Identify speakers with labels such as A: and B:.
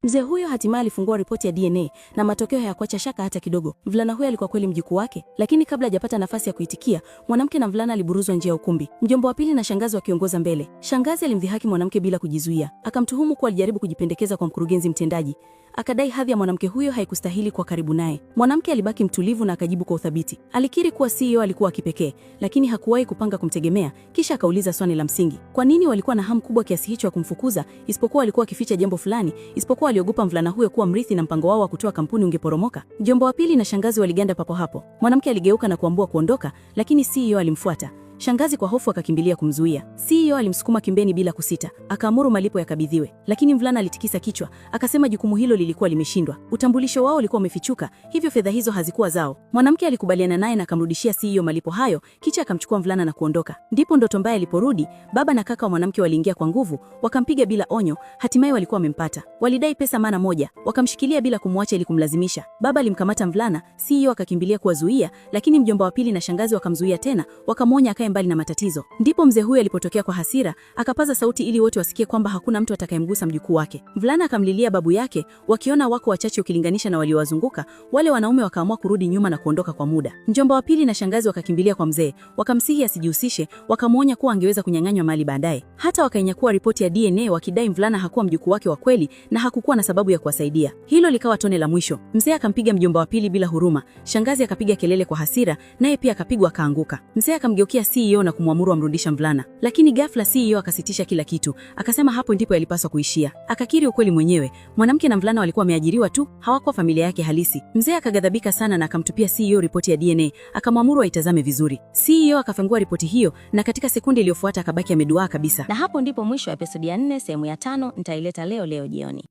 A: Mzee huyo hatimaye alifungua ripoti ya DNA na matokeo hayakuacha shaka hata kidogo. Mvulana huyo alikuwa kweli mjukuu wake, lakini kabla hajapata nafasi ya kuitikia, mwanamke na mvulana aliburuzwa nje ya ukumbi. Mjomba wa pili na shangazi wakiongoza mbele. Shangazi alimdhihaki mwanamke bila kujizuia, akamtuhumu kuwa alijaribu kujipendekeza kwa mkurugenzi mtendaji. Akadai hadhi ya mwanamke huyo haikustahili kwa karibu naye. Mwanamke alibaki mtulivu na akajibu kwa uthabiti. Alikiri kuwa CEO alikuwa kipekee, lakini hakuwahi kupanga kumtegemea. Kisha akauliza swali la msingi: kwa nini walikuwa na hamu kubwa kiasi hicho ya kumfukuza, isipokuwa walikuwa wakificha jambo fulani, isipokuwa waliogopa mvulana huyo kuwa mrithi na mpango wao wa kutoa kampuni ungeporomoka? Mjomba wa pili na shangazi waliganda papo hapo. Mwanamke aligeuka na kuambua kuondoka, lakini CEO alimfuata. Shangazi kwa hofu akakimbilia kumzuia. CEO alimsukuma kimbeni bila kusita, akaamuru malipo yakabidhiwe, lakini mvulana alitikisa kichwa, akasema jukumu hilo lilikuwa limeshindwa. Utambulisho wao ulikuwa umefichuka, hivyo fedha hizo hazikuwa zao. Mwanamke alikubaliana naye na akamrudishia CEO malipo hayo, kisha akamchukua mvulana na kuondoka. Ndipo ndoto mbaya iliporudi. Baba na kaka wa mwanamke waliingia kwa nguvu, wakampiga bila onyo, hatimaye walikuwa wamempata. Walidai pesa maana moja, wakamshikilia bila kumwacha ili kumlazimisha. Baba alimkamata mvulana, CEO akakimbilia kuwazuia, lakini mjomba wa pili na shangazi wakamzuia tena, wakamwonya mbali na matatizo. Ndipo mzee huyu alipotokea kwa hasira, akapaza sauti ili wote wasikie kwamba hakuna mtu atakayemgusa mjukuu wake. Mvulana akamlilia babu yake, wakiona wako wachache ukilinganisha na waliowazunguka. Wale wanaume wakaamua kurudi nyuma na kuondoka kwa muda. Mjomba wa pili na shangazi wakakimbilia kwa mzee, wakamsihi asijihusishe, wakamwonya kuwa angeweza kunyang'anywa mali baadaye. Hata wakainyakua ripoti ya DNA wakidai mvulana hakuwa mjukuu wake wa kweli na hakukuwa na sababu ya kuwasaidia. Hilo likawa tone la mwisho. Mzee akampiga mjomba wa pili bila huruma. Shangazi akapiga kelele kwa hasira, naye pia akapigwa akaanguka. Mzee akamgeukia CEO na kumwamuru amrudisha mvulana, lakini ghafla CEO akasitisha kila kitu. Akasema hapo ndipo yalipaswa kuishia. Akakiri ukweli mwenyewe, mwanamke na mvulana walikuwa wameajiriwa tu, hawakuwa familia yake halisi. Mzee akaghadhabika sana na akamtupia CEO ripoti ya DNA, akamwamuru aitazame vizuri. CEO akafungua ripoti hiyo na katika sekunde iliyofuata akabaki ameduaa kabisa.
B: Na hapo ndipo mwisho wa episodi ya 4 sehemu ya 5 nitaileta leo jioni.